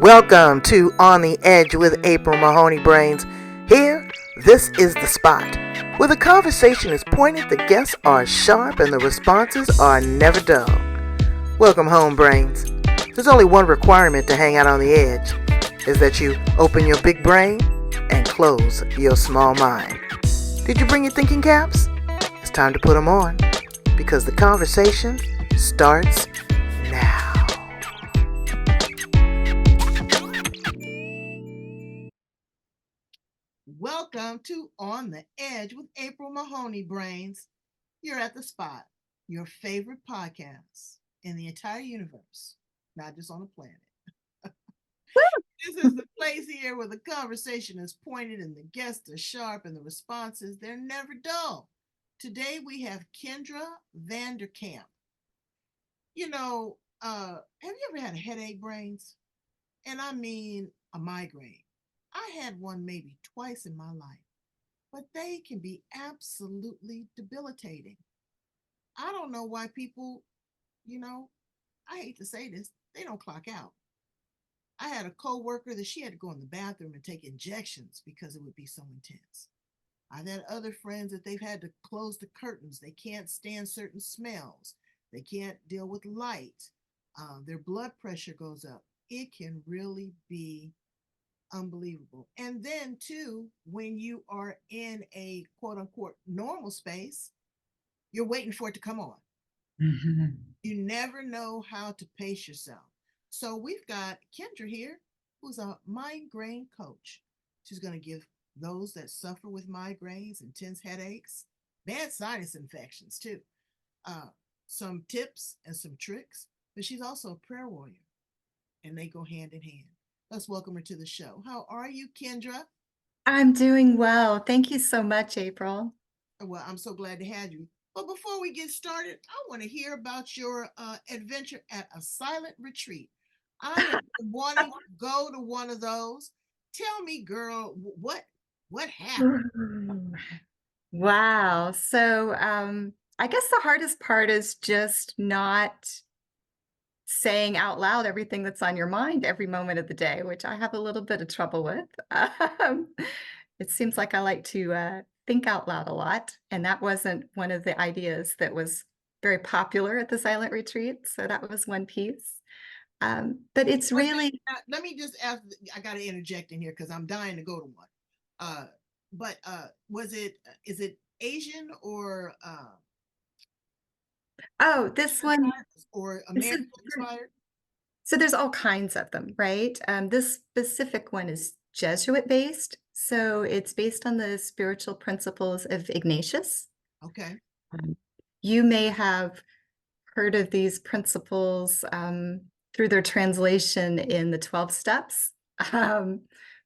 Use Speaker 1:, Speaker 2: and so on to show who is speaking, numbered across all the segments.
Speaker 1: Welcome to On the Edge with April Mahoney Brains. Here, this is the spot where the conversation is pointed, the guests are sharp, and the responses are never dull. Welcome home, Brains. There's only one requirement to hang out on the edge, is that you open your big brain and close your small mind. Did you bring your thinking caps? It's time to put them on, because the conversation starts now. Welcome to On the Edge with April Mahoney Brains. You're at the spot, your favorite podcast in the entire universe, not just on the planet. This is the place here where the conversation is pointed and the guests are sharp and the responses, they're never dull. Today we have Kendra VanderKamp. Have you ever had a headache, Brains? And I mean a migraine. I had one maybe twice in my life, but they can be absolutely debilitating. I don't know why people, I hate to say this, they don't clock out. I had a coworker that she had to go in the bathroom and take injections because it would be so intense. I've had other friends that they've had to close the curtains. They can't stand certain smells. They can't deal with light. Their blood pressure goes up. It can really be unbelievable. And then, too, when you are in a quote unquote normal space, you're waiting for it to come on. Mm-hmm. You never know how to pace yourself. So we've got Kendra here, who's a migraine coach. She's going to give those that suffer with migraines, intense headaches, bad sinus infections, too, some tips and some tricks. But she's also a prayer warrior, and they go hand in hand. Let's welcome her to the show. How are you, Kendra?
Speaker 2: I'm doing well. Thank you so much, April.
Speaker 1: Well, I'm so glad to have you. But before we get started, I want to hear about your adventure at a silent retreat. I have been wanting to go to one of those. Tell me, girl, what happened?
Speaker 2: Wow. So I guess the hardest part is just not saying out loud everything that's on your mind every moment of the day, which I have a little bit of trouble with. Um, it seems like I like to think out loud a lot, and that wasn't one of the ideas that was very popular at the silent retreat. So that was one piece. But it's really
Speaker 1: Let me just ask. I got to interject in here because I'm dying to go to one. But is it Asian or
Speaker 2: this one.
Speaker 1: or
Speaker 2: This is
Speaker 1: American inspired?
Speaker 2: So there's all kinds of them, right? This specific one is Jesuit based. So it's based on the spiritual principles of Ignatius.
Speaker 1: Okay.
Speaker 2: Um, you may have heard of these principles through their translation in the 12 steps, um,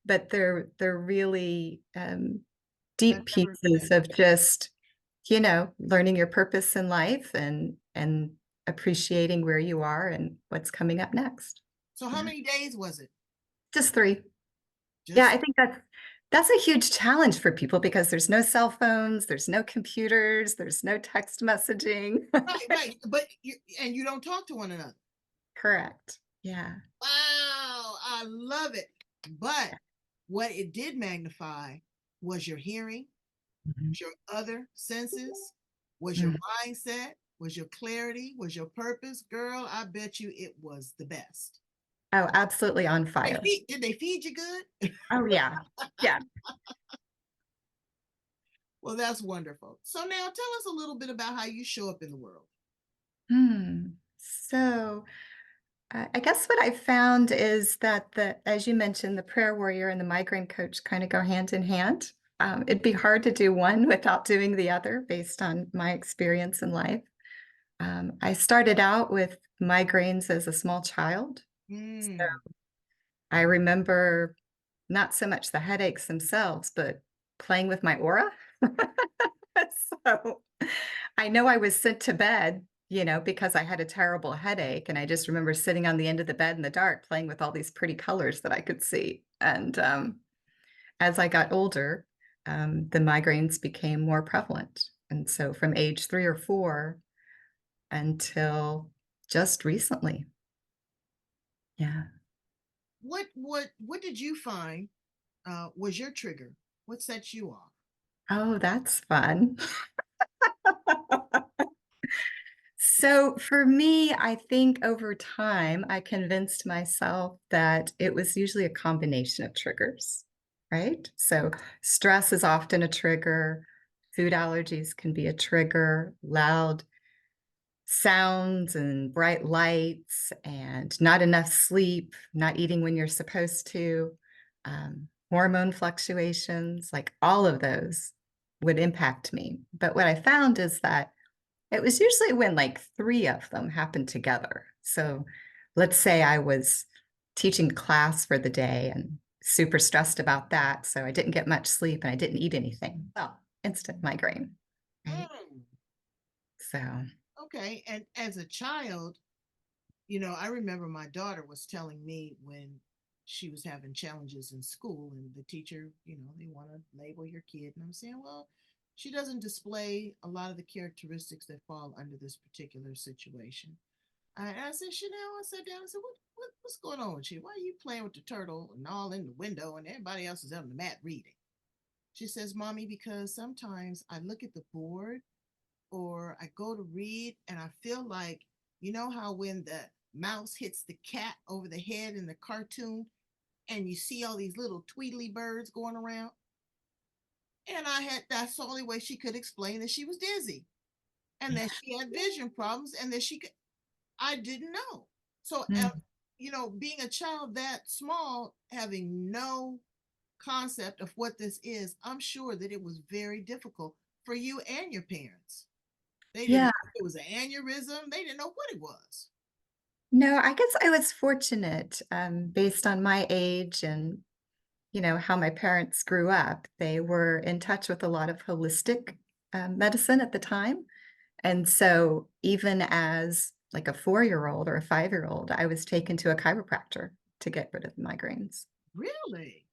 Speaker 2: but they're really deep pieces of just, learning your purpose in life and appreciating where you are and what's coming up next.
Speaker 1: So how many days was it?
Speaker 2: Just 3. Yeah,
Speaker 1: Just
Speaker 2: I think that's a huge challenge for people because there's no cell phones, there's no computers, there's no text messaging.
Speaker 1: right. But you don't talk to one another.
Speaker 2: Correct. Yeah.
Speaker 1: Wow, I love it. But what it did magnify was your hearing,
Speaker 2: Mhm.
Speaker 1: your other senses, was your
Speaker 2: Mm.
Speaker 1: mindset, was your clarity, was your purpose. Girl, I bet you it was the best.
Speaker 2: Oh, absolutely on fire.
Speaker 1: Did they feed you good?
Speaker 2: Oh, yeah. Yeah.
Speaker 1: Well, that's wonderful. So now tell us a little bit about how you show up in the world.
Speaker 2: So, I guess what I found is that as you mentioned, the prayer warrior and the migraine coach kind of go hand in hand. It'd be hard to do one without doing the other based on my experience in life. I started out with migraines as a small child. So
Speaker 1: Mm.
Speaker 2: I remember not so much the headaches themselves, but playing with my aura. So I know I was sent to bed, because I had a terrible headache. And I just remember sitting on the end of the bed in the dark playing with all these pretty colors that I could see. And as I got older, the migraines became more prevalent. And so from age 3 or 4 until just recently. Yeah.
Speaker 1: what did you find was your trigger? What sets you off?
Speaker 2: Oh, that's fun. So for me, I think over time, I convinced myself that it was usually a combination of triggers, right? So stress is often a trigger, food allergies can be a trigger, loud sounds and bright lights, and not enough sleep, not eating when you're supposed to, hormone fluctuations, like all of those would impact me. But what I found is that it was usually when like 3 of them happened together. So let's say I was teaching class for the day and super stressed about that, so I didn't get much sleep and I didn't eat anything. Well, instant migraine, right?
Speaker 1: Mm,
Speaker 2: So,
Speaker 1: okay. And as a child, I remember my daughter was telling me when she was having challenges in school, and the teacher, they want to label your kid. And I'm saying, well, she doesn't display a lot of the characteristics that fall under this particular situation. I said, Chanel, I sat down and said, what's going on with you? Why are you playing with the turtle and all in the window and everybody else is on the mat reading? She says, Mommy, because sometimes I look at the board or I go to read and I feel like, you know how when the mouse hits the cat over the head in the cartoon and you see all these little tweedly birds going around? And that's the only way she could explain that she was dizzy and that she had vision problems and that she could, I didn't know. So,
Speaker 2: mm,
Speaker 1: being a child that small, having no concept of what this is, I'm sure that it was very difficult for you and your parents. They didn't
Speaker 2: yeah.
Speaker 1: know if it was an aneurysm. They didn't know what it was.
Speaker 2: No, I guess I was fortunate, based on my age and, how my parents grew up. They were in touch with a lot of holistic, medicine at the time. And so even as like a 4-year-old or a 5-year-old, I was taken to a chiropractor to get rid of the migraines.
Speaker 1: Really?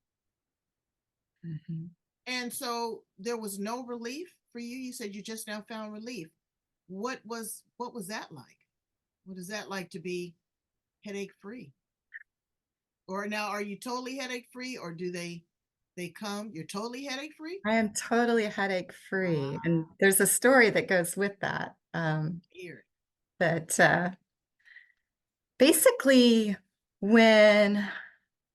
Speaker 2: Mhm.
Speaker 1: And so there was no relief for you. You said you just now found relief. What was that like? What is that like to be headache free? Or now are you totally headache free, or do they come you're totally headache free?
Speaker 2: I am totally headache free,
Speaker 1: Wow,
Speaker 2: and there's a story that goes with that,
Speaker 1: weird.
Speaker 2: that, basically when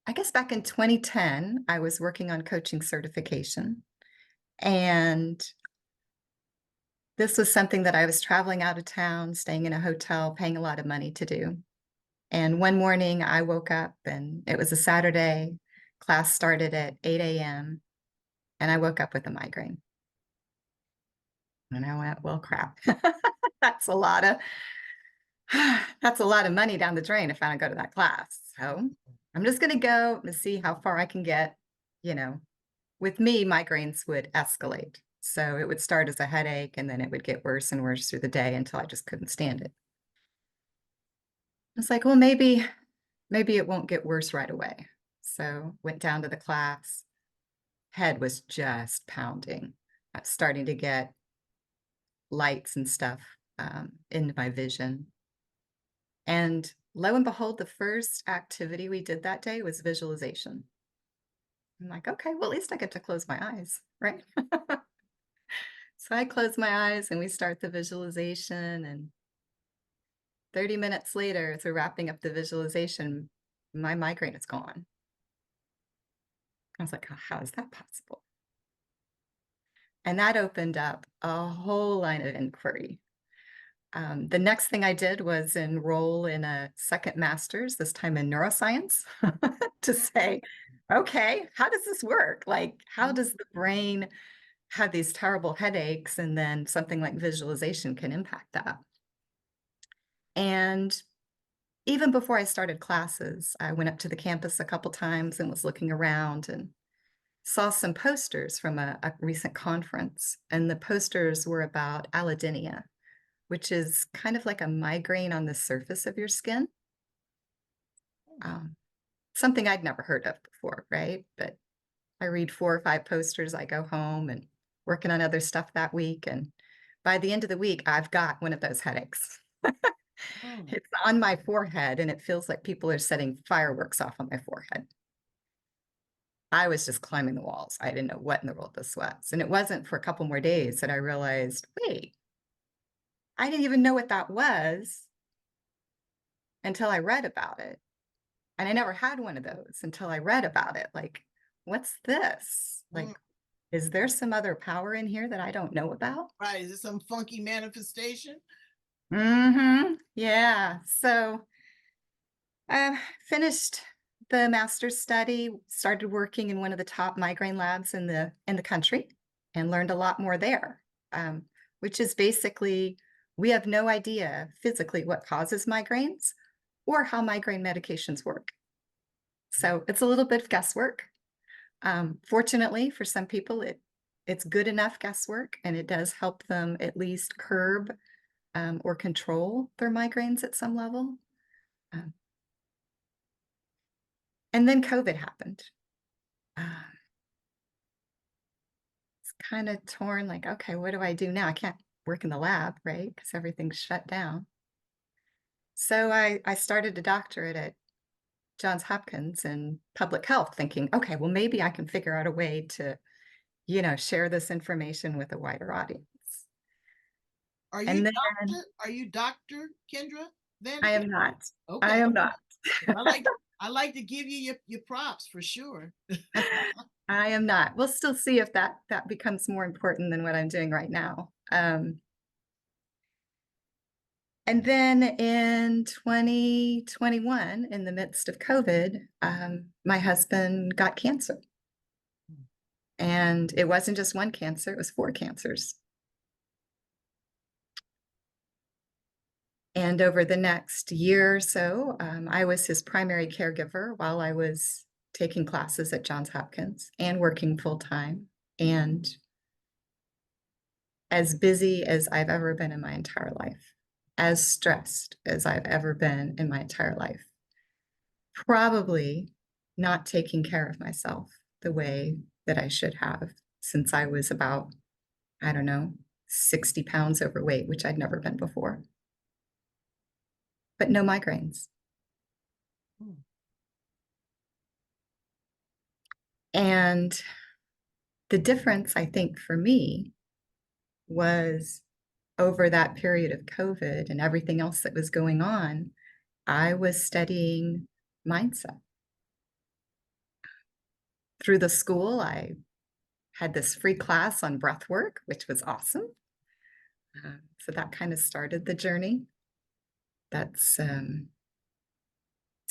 Speaker 2: I guess back in 2010, I was working on coaching certification, and this was something that I was traveling out of town, staying in a hotel, paying a lot of money to do. And one morning I woke up and it was a Saturday, class started at 8 a.m., and I woke up with a migraine. And I went, well, crap. That's a lot of that's a lot of money down the drain if I don't go to that class. So I'm just gonna go and see how far I can get. You know, with me, migraines would escalate. So it would start as a headache and then it would get worse and worse through the day until I just couldn't stand it. It's like, well, maybe it won't get worse right away. So went down to the class. Head was just pounding. I was starting to get lights and stuff into my vision. And lo and behold, the first activity we did that day was visualization. I'm like, okay, well, at least I get to close my eyes, right? So I close my eyes and we start the visualization. And 30 minutes later, as we're wrapping up the visualization, my migraine is gone. I was like, "Oh, how is that possible?" And that opened up a whole line of inquiry. The next thing I did was enroll in a second master's, this time in neuroscience, to say, okay, how does this work? Like, how does the brain have these terrible headaches and then something like visualization can impact that? And even before I started classes, I went up to the campus a couple times and was looking around and saw some posters from a recent conference. And the posters were about allodynia, which is kind of like a migraine on the surface of your skin. Um, Something I'd never heard of before, right? But I read 4 or 5 posters, I go home and working on other stuff that week. And by the end of the week, I've got one of those headaches.
Speaker 1: Mm.
Speaker 2: It's on my forehead and it feels like people are setting fireworks off on my forehead. I was just climbing the walls. I didn't know what in the world this was. And it wasn't for a couple more days that I realized, wait, I didn't even know what that was until I read about it. And I never had one of those until I read about it. Like, what's this?
Speaker 1: Mm.
Speaker 2: Like, is there some other power in here that I don't know about?
Speaker 1: Right. Is it some funky manifestation?
Speaker 2: Yeah. So I finished the master's study, started working in one of the top migraine labs in the country, and learned a lot more there. Which is basically we have no idea physically what causes migraines or how migraine medications work. So it's a little bit of guesswork. Fortunately, for some people, it's good enough guesswork, and it does help them at least curb or control their migraines at some level. Um, and then COVID happened. Uh, it's kind of torn, like, okay, what do I do now? I can't work in the lab, right? Because everything's shut down. So I started a doctorate at Johns Hopkins in public health, thinking, okay, well, maybe I can figure out a way to, share this information with a wider audience.
Speaker 1: Are you
Speaker 2: And then
Speaker 1: doctor? Are you Dr. Kendra
Speaker 2: I
Speaker 1: VanderKamp?
Speaker 2: am not. I
Speaker 1: Okay.
Speaker 2: am not.
Speaker 1: I like to give you your props for sure.
Speaker 2: I am not. We'll still see if that becomes more important than what I'm doing right now. And then in 2021, in the midst of COVID, my husband got cancer. And it wasn't just one cancer, it was 4 cancers. And over the next year or so, I was his primary caregiver while I was taking classes at Johns Hopkins and working full time, and as busy as I've ever been in my entire life, as stressed as I've ever been in my entire life. Probably not taking care of myself the way that I should have since I was about, I don't know, 60 pounds overweight, which I'd never been before. But no migraines.
Speaker 1: Mm.
Speaker 2: And the difference, I think, for me was over that period of COVID and everything else that was going on, I was studying mindset. Through the school, I had this free class on breath work, which was awesome. So that kind of started the journey. It's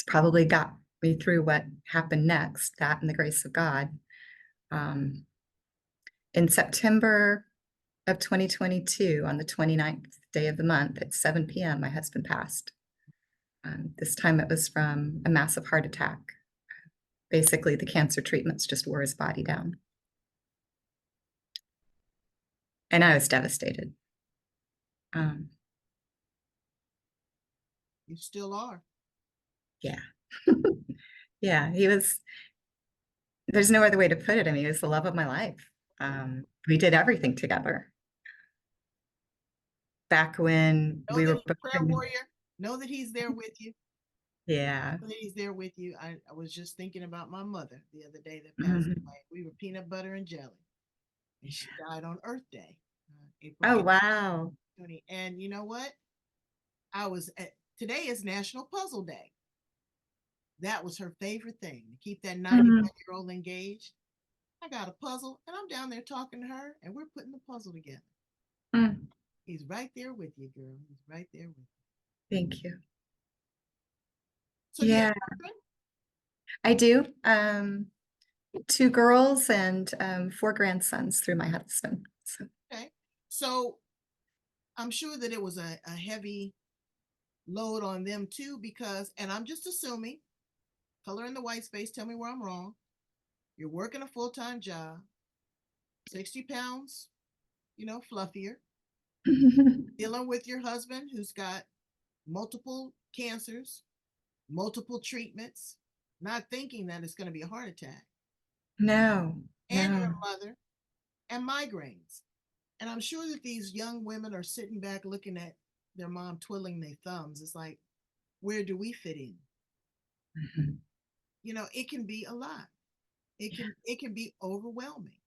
Speaker 2: probably got me through what happened next, that and the grace of God. In September of 2022, on the 29th day of the month at 7 p.m., my husband passed. This time it was from a massive heart attack. Basically, the cancer treatments just wore his body down. And I was devastated.
Speaker 1: You still are.
Speaker 2: Yeah. Yeah, there's no other way to put it. I mean, he was the love of my life. We did everything together. Back when
Speaker 1: Know
Speaker 2: we
Speaker 1: that
Speaker 2: were
Speaker 1: he's
Speaker 2: both
Speaker 1: a prayer warrior. Know that he's there with you.
Speaker 2: yeah.
Speaker 1: Know that he's there with you. I was just thinking about my mother the other day that passed
Speaker 2: Mhm.
Speaker 1: away. We were peanut butter and jelly, and she died on Earth Day, April
Speaker 2: Oh,
Speaker 1: 8th,
Speaker 2: wow.
Speaker 1: 20. And you know what? Today is National Puzzle Day. That was her favorite thing to keep that 91-year
Speaker 2: Mhm.
Speaker 1: old engaged. I got a puzzle, and I'm down there talking to her, and we're putting the puzzle together.
Speaker 2: Mm.
Speaker 1: He's right there with you, girl. He's right there with you.
Speaker 2: Thank you.
Speaker 1: So, do you have
Speaker 2: Yeah,
Speaker 1: children?
Speaker 2: I do. 2 girls and 4 grandsons through my husband. So,
Speaker 1: Okay. So, I'm sure that it was a heavy load on them too, because, and I'm just assuming, color in the white space, tell me where I'm wrong. You're working a full time job, 60 pounds, fluffier, dealing with your husband who's got multiple cancers, multiple treatments, not thinking that it's going to be a heart attack,
Speaker 2: no,
Speaker 1: and you're
Speaker 2: no.
Speaker 1: a mother, and migraines. And I'm sure that these young women are sitting back looking at their mom twiddling their thumbs. It's like, where do we fit in?
Speaker 2: Mhm.
Speaker 1: It can be a lot. It can be overwhelming.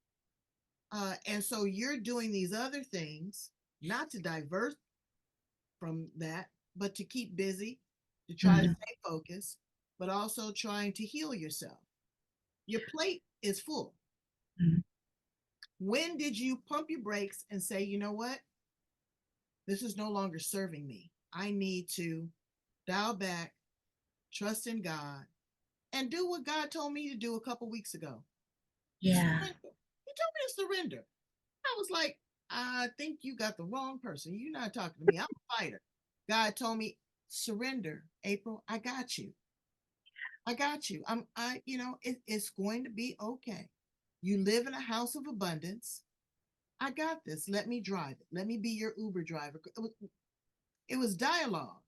Speaker 1: And so you're doing these other things not to divert from that, but to keep busy, to try to
Speaker 2: Mhm.
Speaker 1: stay focused, but also trying to heal yourself. Your plate is full.
Speaker 2: Mhm.
Speaker 1: When did you pump your brakes and say, you know what? This is no longer serving me. I need to dial back, trust in God, and do what God told me to do a couple weeks ago.
Speaker 2: Yeah.
Speaker 1: Surrender. He told me to surrender. I was like, I think you got the wrong person. You're not talking to me. I'm a fighter. God told me, surrender, April. I got you. I got you. It's going to be okay. You live in a house of abundance. I got this. Let me drive it. Let me be your Uber driver. It was dialogue.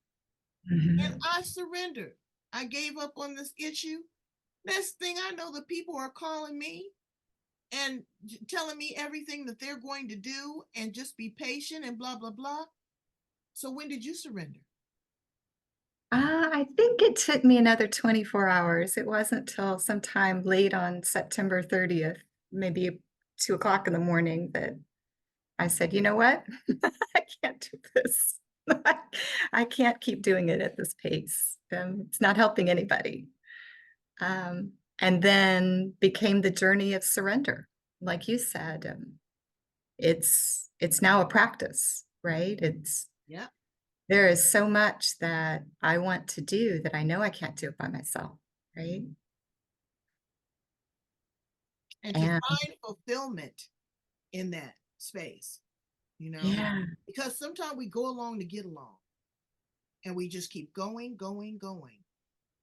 Speaker 1: And
Speaker 2: Mhm.
Speaker 1: I surrendered. I gave up on this issue. Next thing I know, the people are calling me and telling me everything that they're going to do and just be patient and blah, blah, blah. So when did you surrender?
Speaker 2: I think it took me another 24 hours. It wasn't till sometime late on September 30th, maybe 2 o'clock in the morning, that I said, you know what? I can't do this. I can't keep doing it at this pace. It's not helping anybody. And then became the journey of surrender. Like you said, it's now a practice, right?
Speaker 1: Yeah.
Speaker 2: There is so much that I want to do that I know I can't do it by myself, right?
Speaker 1: And to
Speaker 2: And
Speaker 1: find fulfillment in that space, you know,
Speaker 2: yeah,
Speaker 1: because sometimes we go along to get along and we just keep going, going, going.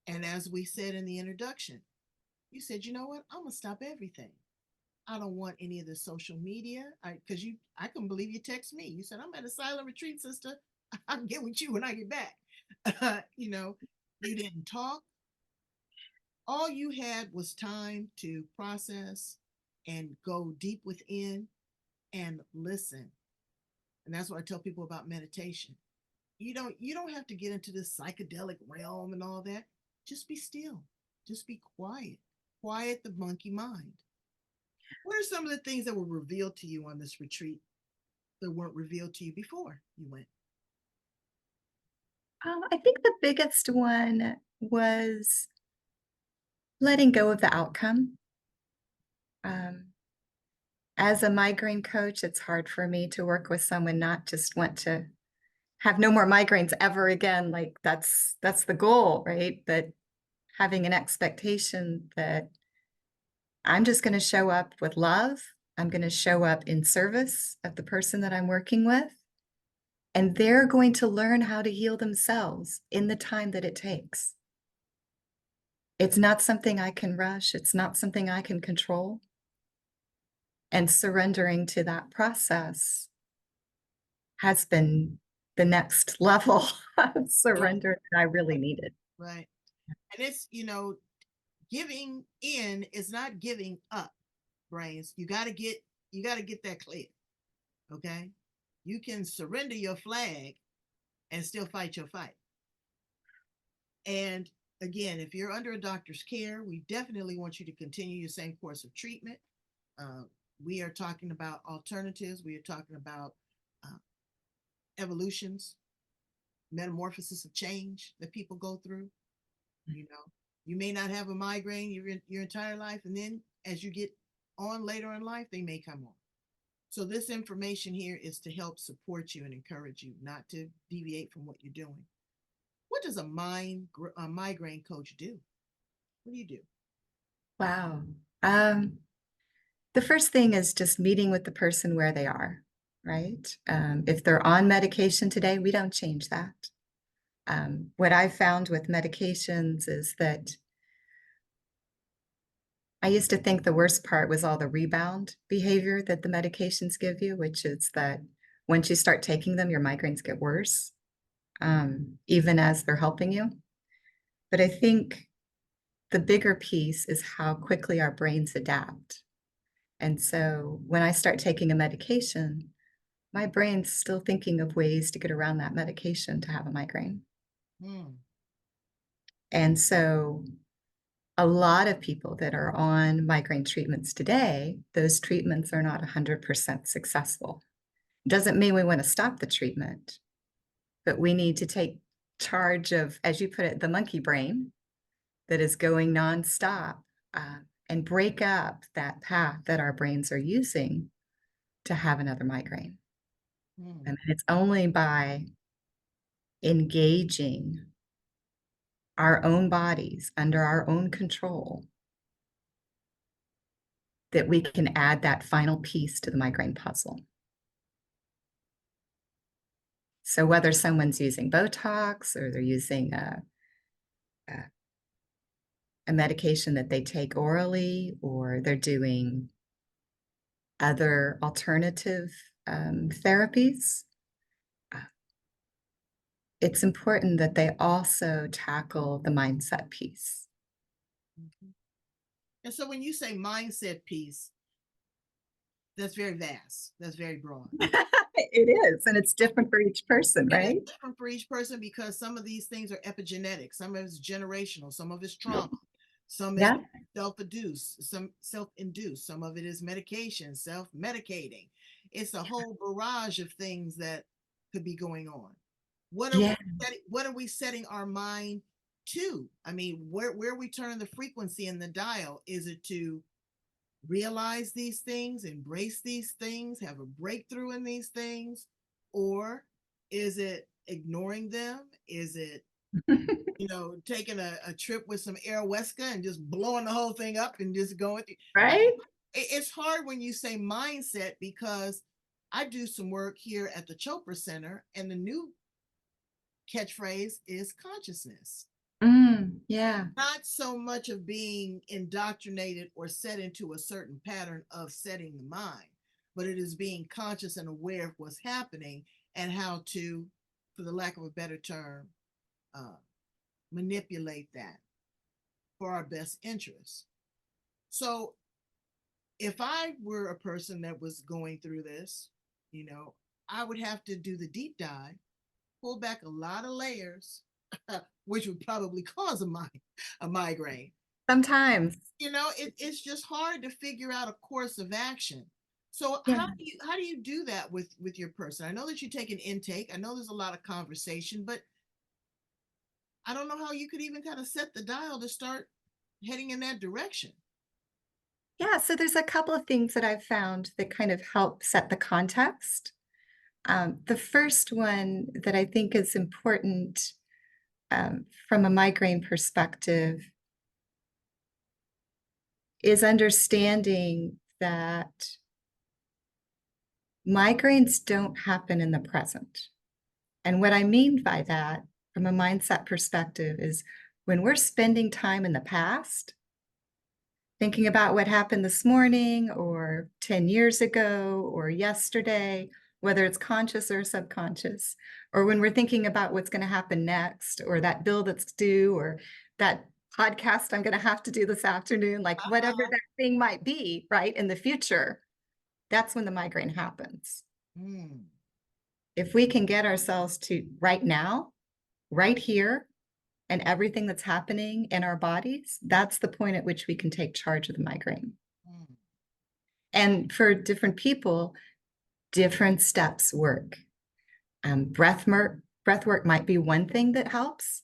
Speaker 1: And as we said in the introduction, you said, you know what? I'm gonna stop everything. I don't want any of the social media. I couldn't believe you text me. You said I'm at a silent retreat, sister. I'll get with you when I get back. You didn't talk. All you had was time to process and go deep within and listen. And that's what I tell people about meditation. You don't have to get into this psychedelic realm and all that. Just be still. Just be quiet. Quiet the monkey mind. What are some of the things that were revealed to you on this retreat that weren't revealed to you before you went?
Speaker 2: I think the biggest one was letting go of the outcome. Um, as a migraine coach, it's hard for me to work with someone not just want to have no more migraines ever again. Like that's the goal, right? But having an expectation that I'm just going to show up with love. I'm going to show up in service of the person that I'm working with, and they're going to learn how to heal themselves in the time that it takes. It's not something I can rush. It's not something I can control. And surrendering to that process has been the next level of
Speaker 1: Right,
Speaker 2: surrender that I really needed.
Speaker 1: right. And giving in is not giving up, brains. You got to get that clear. Okay? You can surrender your flag and still fight your fight. And again, if you're under a doctor's care, we definitely want you to continue your same course of treatment. Uh, we are talking about alternatives. We are talking about uh, evolutions, metamorphosis of change that people go through. You know, you may not have a migraine your entire life, and then as you get on later in life, they may come on. So this information here is to help support you and encourage you, not to deviate from what you're doing. What does a migraine coach do? What do you do?
Speaker 2: Wow. Um, the first thing is just meeting with the person where they are, right? If they're on medication today, we don't change that. What I've found with medications is that I used to think the worst part was all the rebound behavior that the medications give you, which is that once you start taking them, your migraines get worse, even as they're helping you. But I think the bigger piece is how quickly our brains adapt. And so when I start taking a medication, my brain's still thinking of ways to get around that medication to have a migraine.
Speaker 1: Mm,
Speaker 2: And so a lot of people that are on migraine treatments today, those treatments are not 100% successful. Doesn't mean we want to stop the treatment, but we need to take charge of, as you put it, the monkey brain that is going nonstop, uh, and break up that path that our brains are using to have another migraine.
Speaker 1: mm.
Speaker 2: And it's only by engaging our own bodies under our own control that we can add that final piece to the migraine puzzle. So whether someone's using Botox or they're using a medication that they take orally, or they're doing other alternative therapies, uh, it's important that they also tackle the mindset piece.
Speaker 1: Mhm. And so when you say mindset piece, that's very vast. That's very broad.
Speaker 2: It is, and it's different for each person,
Speaker 1: And it's
Speaker 2: right?
Speaker 1: different for each person because some of these things are epigenetic, some of it's generational, some of it's trauma, some is
Speaker 2: Yeah.
Speaker 1: self-induced, some self-induced, some of it is medication, self-medicating. It's a whole barrage of things that could be going on. What are we
Speaker 2: Yeah.
Speaker 1: what are we setting our mind to? I mean, where are we turning the frequency in the dial? Is it to realize these things, embrace these things, have a breakthrough in these things? Or is it ignoring them? Is it, taking a trip with some Airwesca and just blowing the whole thing up and just going?
Speaker 2: Right?
Speaker 1: It's hard when you say mindset because I do some work here at the Chopra Center, and the new catchphrase is consciousness.
Speaker 2: Yeah.
Speaker 1: Not so much of being indoctrinated or set into a certain pattern of setting the mind, but it is being conscious and aware of what's happening and how to, for the lack of a better term, uh, manipulate that for our best interests. So if I were a person that was going through this, you know, I would have to do the deep dive, pull back a lot of layers, which would probably cause a migraine.
Speaker 2: Sometimes.
Speaker 1: It's just hard to figure out a course of action. So
Speaker 2: Yeah.
Speaker 1: how do you do that with your person? I know that you take an intake. I know there's a lot of conversation, but I don't know how you could even kind of set the dial to start heading in that direction.
Speaker 2: Yeah. So there's a couple of things that I've found that kind of help set the context. The first one that I think is important, from a migraine perspective, is understanding that migraines don't happen in the present. And what I mean by that, from a mindset perspective, is when we're spending time in the past, thinking about what happened this morning or 10 years ago or yesterday, whether it's conscious or subconscious, or when we're thinking about what's going to happen next, or that bill that's due, or that podcast I'm going to have to do this afternoon, like whatever
Speaker 1: Uh-huh.
Speaker 2: that thing might be, right, in the future, that's when the migraine happens.
Speaker 1: Mm,
Speaker 2: If we can get ourselves to right now, right here, and everything that's happening in our bodies, that's the point at which we can take charge of the migraine.
Speaker 1: mm,
Speaker 2: And for different people, different steps work. Breath work might be one thing that helps,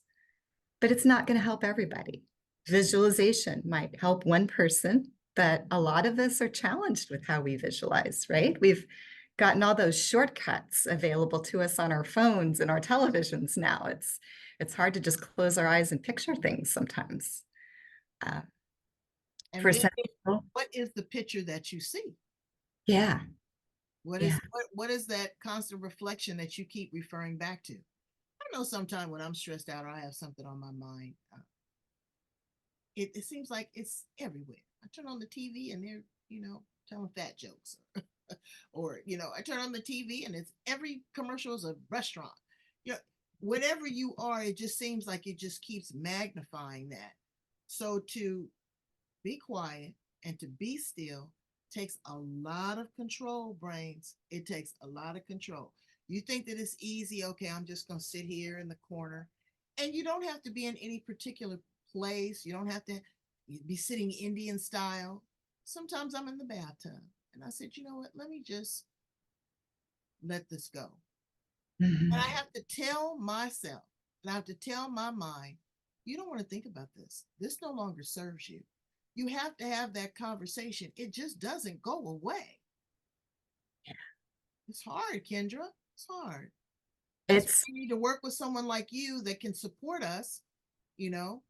Speaker 2: but it's not going to help everybody. Visualization might help one person, but a lot of us are challenged with how we visualize, right? We've gotten all those shortcuts available to us on our phones and our televisions now. It's hard to just close our eyes and picture things sometimes. Uh,
Speaker 1: and
Speaker 2: for
Speaker 1: then
Speaker 2: some people,
Speaker 1: what is the picture that you see?
Speaker 2: yeah,
Speaker 1: What
Speaker 2: yeah.
Speaker 1: is what is that constant reflection that you keep referring back to? I know sometimes when I'm stressed out or I have something on my mind, it seems like it's everywhere. I turn on the TV and they're, telling fat jokes. Or, I turn on the TV and it's every commercial is a restaurant. You know, whatever you are, it just seems like it just keeps magnifying that. So to be quiet and to be still Takes a lot of control, brains. It takes a lot of control. You think that it's easy, okay, I'm just going to sit here in the corner. And you don't have to be in any particular place. You don't have to be sitting Indian style. Sometimes I'm in the bathtub and I said, you know what, let me just let this go. And I
Speaker 2: Mhm.
Speaker 1: have to tell myself, and I have to tell my mind, you don't want to think about this. This no longer serves you. You have to have that conversation. It just doesn't go away. It's hard, Kendra. It's hard. That's why
Speaker 2: It's
Speaker 1: we need to work with someone like you that can support us. You know,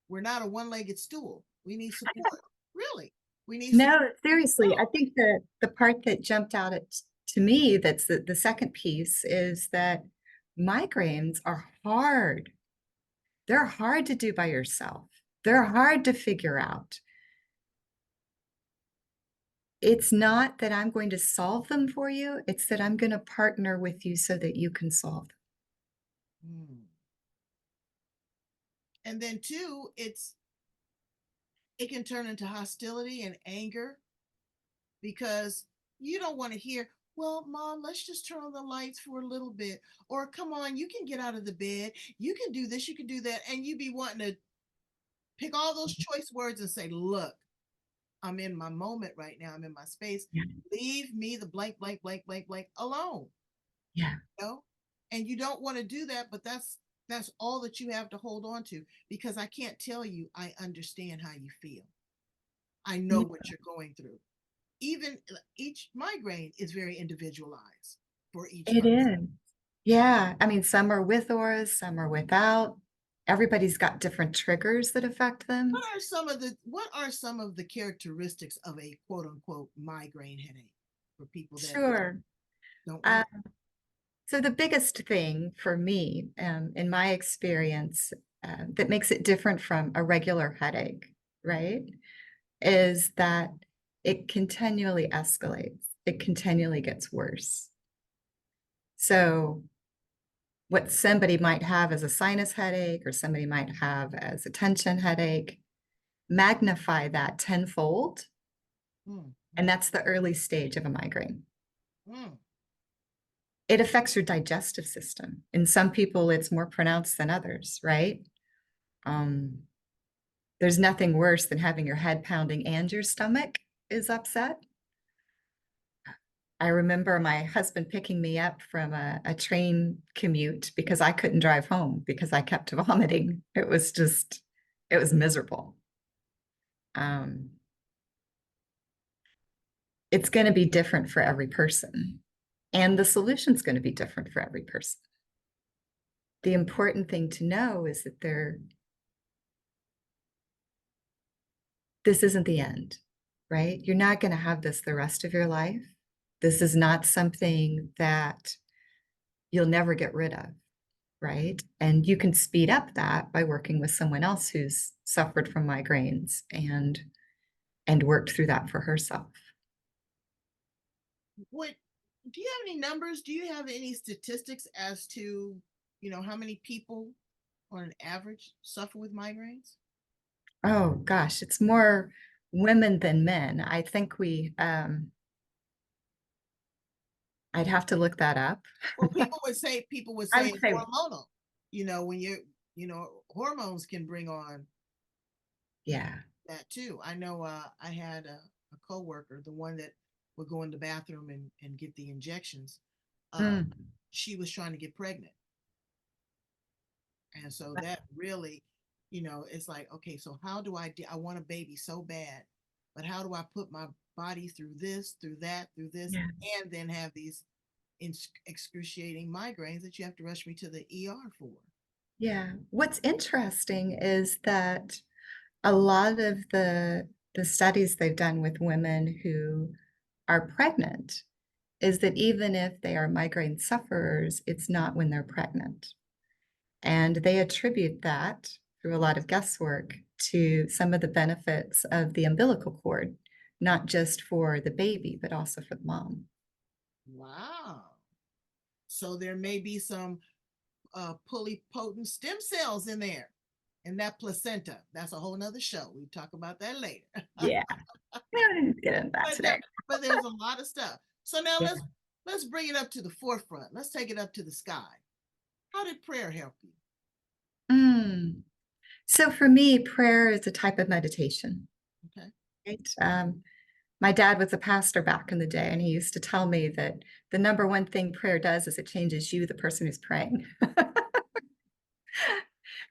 Speaker 1: we're not a one legged stool. We need support. Really. We need support.
Speaker 2: no, seriously, I think the part that jumped out to me that's the second piece is that migraines are hard. They're hard to do by yourself. They're hard to figure out. It's not that I'm going to solve them for you, it's that I'm going to partner with you so that you can solve them.
Speaker 1: Mm. And then, two, it can turn into hostility and anger because you don't want to hear, well, mom, let's just turn on the lights for a little bit. Or come on, you can get out of the bed. You can do this, you can do that. And you be wanting to pick all those choice words and say, look, I'm in my moment right now. I'm in my space.
Speaker 2: Yeah.
Speaker 1: Leave me the blank, blank, blank, blank, blank alone.
Speaker 2: Yeah.
Speaker 1: You know? And you don't want to do that, but that's all that you have to hold on to because I can't tell you I understand how you feel. I know
Speaker 2: Yeah.
Speaker 1: what you're going through. Even each migraine is very individualized for each
Speaker 2: It
Speaker 1: person.
Speaker 2: is. Yeah. I mean, some are with auras, some are without. Everybody's got different triggers that affect them.
Speaker 1: What are some of the characteristics of a quote unquote migraine headache for people that
Speaker 2: Sure.
Speaker 1: don't
Speaker 2: Uh,
Speaker 1: know?
Speaker 2: so the biggest thing for me, in my experience, that makes it different from a regular headache, right, is that it continually escalates. It continually gets worse. So what somebody might have as a sinus headache or somebody might have as a tension headache, magnify that tenfold,
Speaker 1: Mm,
Speaker 2: and
Speaker 1: mm,
Speaker 2: that's the early stage of a migraine.
Speaker 1: mm.
Speaker 2: It affects your digestive system. In some people, it's more pronounced than others, right? Um, there's nothing worse than having your head pounding and your stomach is upset. I remember my husband picking me up from a train commute because I couldn't drive home because I kept vomiting. It was miserable. Um, it's going to be different for every person, and the solution's going to be different for every person. The important thing to know is that this isn't the end, right? You're not going to have this the rest of your life. This is not something that you'll never get rid of, right? And you can speed up that by working with someone else who's suffered from migraines and worked through that for herself.
Speaker 1: What do you have any numbers? Do you have any statistics as to, how many people on an average suffer with migraines?
Speaker 2: Oh gosh, it's more women than men. I think I'd have to look that up.
Speaker 1: Well, people would say
Speaker 2: I would say,
Speaker 1: hormonal. When hormones can bring on
Speaker 2: yeah.
Speaker 1: that too. I know I had a coworker, the one that would go in the bathroom and get the injections. Uh,
Speaker 2: Mm.
Speaker 1: she was trying to get pregnant. And so that really, it's like, okay, so how do I want a baby so bad, but how do I put my body through this, through that, through this,
Speaker 2: Yeah.
Speaker 1: and then have these excruciating migraines that you have to rush me to the ER for?
Speaker 2: Yeah. What's interesting is that a lot of the studies they've done with women who are pregnant is that even if they are migraine sufferers, it's not when they're pregnant. And they attribute that through a lot of guesswork to some of the benefits of the umbilical cord, not just for the baby, but also for the mom.
Speaker 1: Wow. So there may be some potent stem cells in there. And that placenta, that's a whole nother show. We talk about that later.
Speaker 2: Yeah. We don't need to get into that
Speaker 1: but
Speaker 2: today.
Speaker 1: but there's a lot of stuff. So now
Speaker 2: Yeah.
Speaker 1: let's bring it up to the forefront. Let's take it up to the sky. How did prayer help you?
Speaker 2: Mm. So for me, prayer is a type of meditation,
Speaker 1: Okay.
Speaker 2: right? My dad was a pastor back in the day, and he used to tell me that the number one thing prayer does is it changes you, the person who's praying.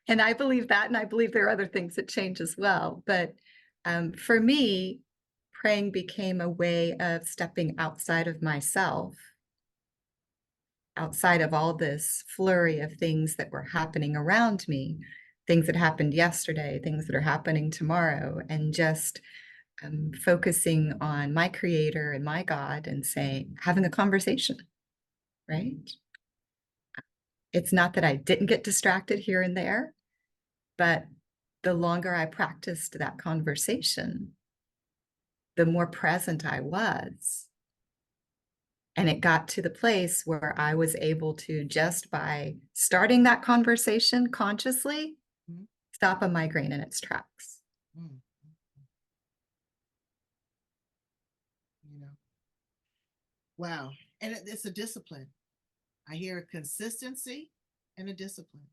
Speaker 2: And I believe that, and I believe there are other things that change as well. But for me, praying became a way of stepping outside of myself, outside of all this flurry of things that were happening around me, things that happened yesterday, things that are happening tomorrow, and just focusing on my creator and my God and saying, having a conversation, right? It's not that I didn't get distracted here and there, but the longer I practiced that conversation, the more present I was. And it got to the place where I was able to, just by starting that conversation consciously,
Speaker 1: Mhm.
Speaker 2: stop a migraine in its tracks.
Speaker 1: Mm. You know, wow. And it's a discipline. I hear a consistency and a discipline.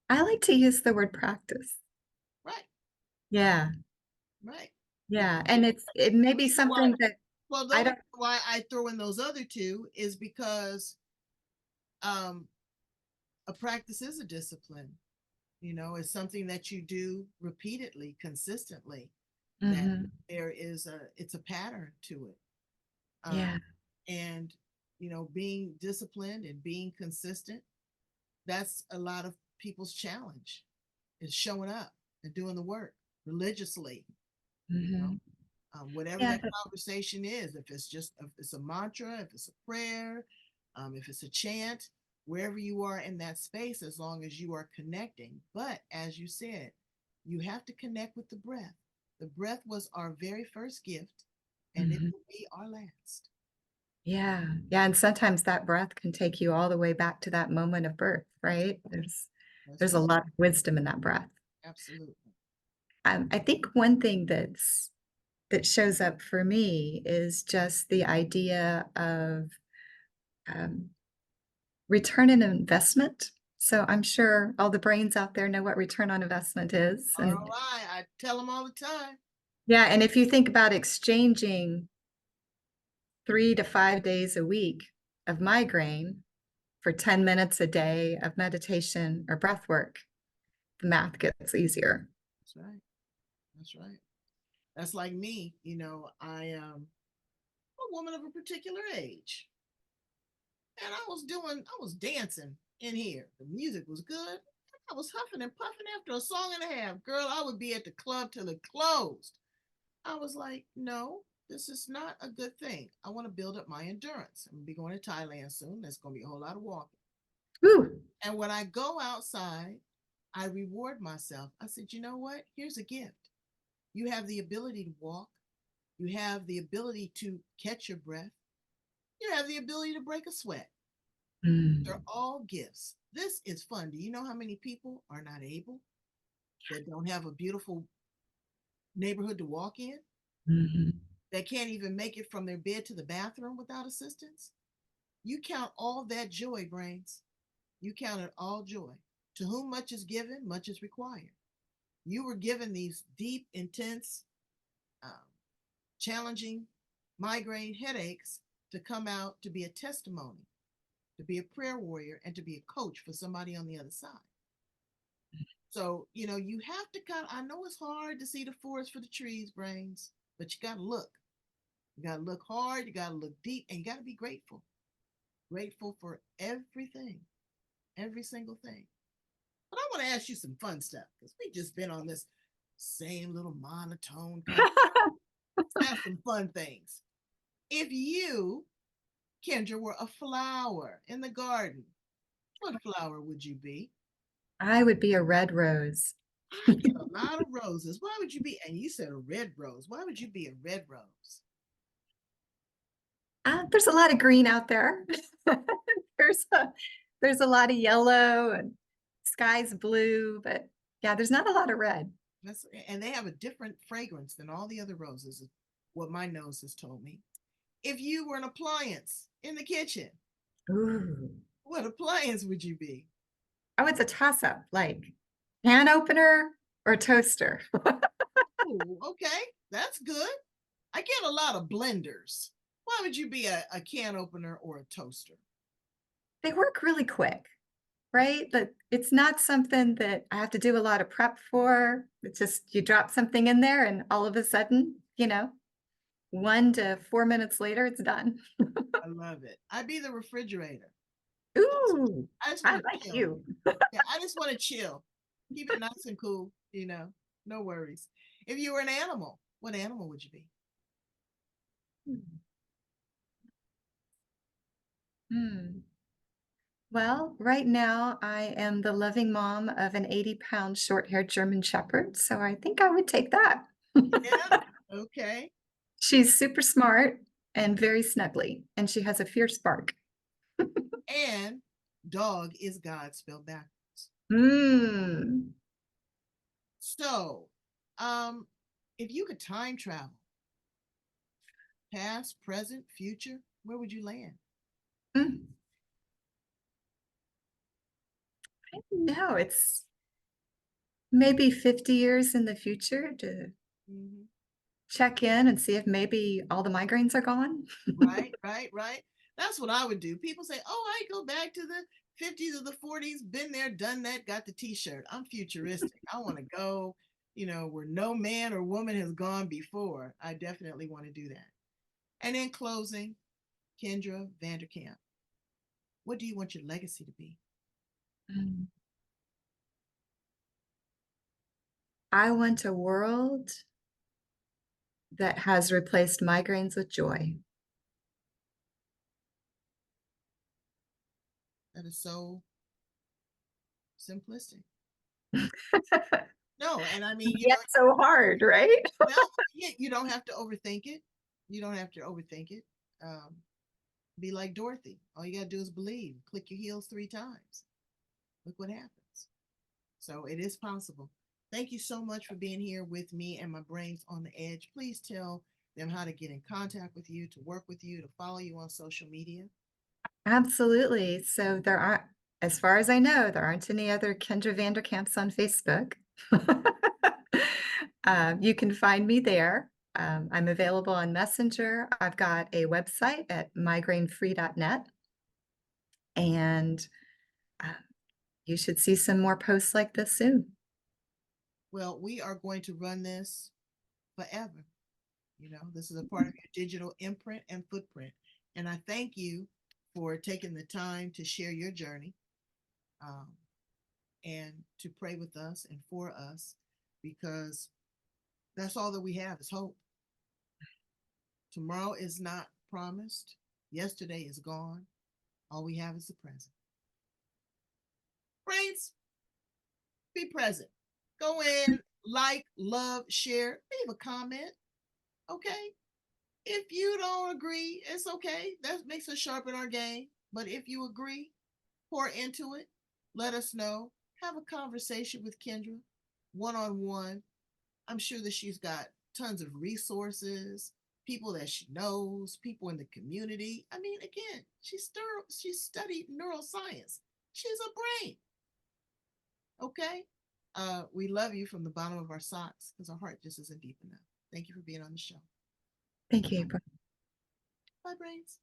Speaker 2: I like to use the word practice.
Speaker 1: Right.
Speaker 2: Yeah.
Speaker 1: Right.
Speaker 2: Yeah.
Speaker 1: Because
Speaker 2: And it may
Speaker 1: the
Speaker 2: be
Speaker 1: reason why,
Speaker 2: something that
Speaker 1: well, the
Speaker 2: I
Speaker 1: only
Speaker 2: don't.
Speaker 1: reason why I throw in those other two is because um, a practice is a discipline. It's something that you do repeatedly, consistently. That
Speaker 2: Mhm.
Speaker 1: it's a pattern to it.
Speaker 2: Yeah.
Speaker 1: And being disciplined and being consistent, that's a lot of people's challenge, is showing up and doing the work religiously. you know
Speaker 2: Mhm.
Speaker 1: Whatever
Speaker 2: Yeah.
Speaker 1: that conversation is, if it's a mantra, if it's a prayer, if it's a chant, wherever you are in that space, as long as you are connecting. But as you said, you have to connect with the breath. The breath was our very first gift, and it
Speaker 2: Mhm.
Speaker 1: will be our last.
Speaker 2: Yeah. Yeah. And sometimes that breath can take you all the way back to that moment of birth, right?
Speaker 1: That's
Speaker 2: There's a
Speaker 1: right.
Speaker 2: lot of wisdom in that breath.
Speaker 1: Absolutely.
Speaker 2: I think one thing that shows up for me is just the idea of um, return on investment. So I'm sure all the brains out there know what return on investment is. And
Speaker 1: ROI, I tell them all the time.
Speaker 2: yeah, and if you think about exchanging 3 to 5 days a week of migraine for 10 minutes a day of meditation or breath work, the math gets easier.
Speaker 1: That's right. That's right. That's like me. I am a woman of a particular age. And I was dancing in here. The music was good. I was huffing and puffing after a song and a half. Girl, I would be at the club till it closed. I was like, no, this is not a good thing. I want to build up my endurance. I'm going to be going to Thailand soon. There's going to be a whole lot of walking.
Speaker 2: Whew.
Speaker 1: And when I go outside, I reward myself. I said, you know what? Here's a gift. You have the ability to walk. You have the ability to catch your breath. You have the ability to break a sweat. They're
Speaker 2: Mm.
Speaker 1: all gifts. This is fun. Do you know how many people are not able, that don't have a beautiful neighborhood to walk in,
Speaker 2: Mhm.
Speaker 1: that can't even make it from their bed to the bathroom without assistance? You count all that joy, brains. You count it all joy. To whom much is given, much is required. You were given these deep, intense, um, challenging migraine headaches to come out to be a testimony, to be a prayer warrior, and to be a coach for somebody on the other side. So, you have to I know it's hard to see the forest for the trees, brains, but you got to look. You got to look hard, you got to look deep, and you got to be grateful. Grateful for everything, every single thing. But I want to ask you some fun stuff, because we just been on this same little monotone kind of. Let's have some fun things. If you, Kendra, were a flower in the garden, what flower would you be?
Speaker 2: I would be a red rose.
Speaker 1: I get a lot of roses. Why would you be? And you said a red rose. Why would you be a red rose?
Speaker 2: There's a lot of green out there. there's a there's a lot of yellow and sky's blue, but Yeah, there's not a lot of red.
Speaker 1: And they have a different fragrance than all the other roses, is what my nose has told me. If you were an appliance in the kitchen,
Speaker 2: Ooh.
Speaker 1: what appliance would you be?
Speaker 2: Oh, it's a toss-up, like can opener or toaster.
Speaker 1: Ooh, okay, that's good. I get a lot of blenders. Why would you be a can opener or a toaster?
Speaker 2: They work really quick, right? But it's not something that I have to do a lot of prep for. It's just you drop something in there and all of a sudden, 1 to 4 minutes later, it's done.
Speaker 1: I love it. I'd be the refrigerator.
Speaker 2: Ooh,
Speaker 1: I just
Speaker 2: I
Speaker 1: want to
Speaker 2: like
Speaker 1: chill.
Speaker 2: you.
Speaker 1: Yeah, I just want to chill. Keep it nice and cool, no worries. If you were an animal, what animal would you be?
Speaker 2: Hmm. Well, right now I am the loving mom of an 80-pound short-haired German Shepherd, so I think I would take that.
Speaker 1: Yeah, okay.
Speaker 2: She's super smart and very snuggly, and she has a fierce bark.
Speaker 1: And dog is God spelled backwards.
Speaker 2: Mm.
Speaker 1: So, um, if you could time travel, past, present, future, where would you land?
Speaker 2: Mm. No, it's maybe 50 years in the future to
Speaker 1: Mhm.
Speaker 2: check in and see if maybe all the migraines are gone.
Speaker 1: Right, right, right. That's what I would do. People say, "Oh, I go back to the 50s or the 40s, been there, done that, got the t-shirt." I'm futuristic. I want to go, where no man or woman has gone before. I definitely want to do that. And in closing, Kendra VanderKamp, what do you want your legacy to be?
Speaker 2: Mm. I want a world that has replaced migraines with joy.
Speaker 1: That is so simplistic. No, and I mean,
Speaker 2: Yet so hard, right?
Speaker 1: well, you don't have to overthink it. You don't have to overthink it. Um, be like Dorothy. All you got to do is believe. Click your heels 3 times. Look what happens. So it is possible. Thank you so much for being here with me and my brains on the edge. Please tell them how to get in contact with you, to work with you, to follow you on social media.
Speaker 2: Absolutely. So there aren't, as far as I know, there aren't any other Kendra VanderKamps on Facebook. You can find me there. I'm available on Messenger. I've got a website at migrainefree.net, and uh, you should see some more posts like this soon.
Speaker 1: Well, we are going to run this forever. This is a part of your digital imprint and footprint. And I thank you for taking the time to share your journey, um, and to pray with us and for us, because that's all that we have is hope. Tomorrow is not promised. Yesterday is gone. All we have is the present. Brains, be present. Go in, like, love, share, leave a comment. Okay. If you don't agree, it's okay. That makes us sharpen our game. But if you agree, pour into it. Let us know. Have a conversation with Kendra one on one. I'm sure that she's got tons of resources, people that she knows, people in the community. I mean, again, she studied neuroscience. She's a brain. Okay. We love you from the bottom of our socks because our heart just isn't deep enough. Thank you for being on the show.
Speaker 2: Thank you.
Speaker 1: Bye, brains.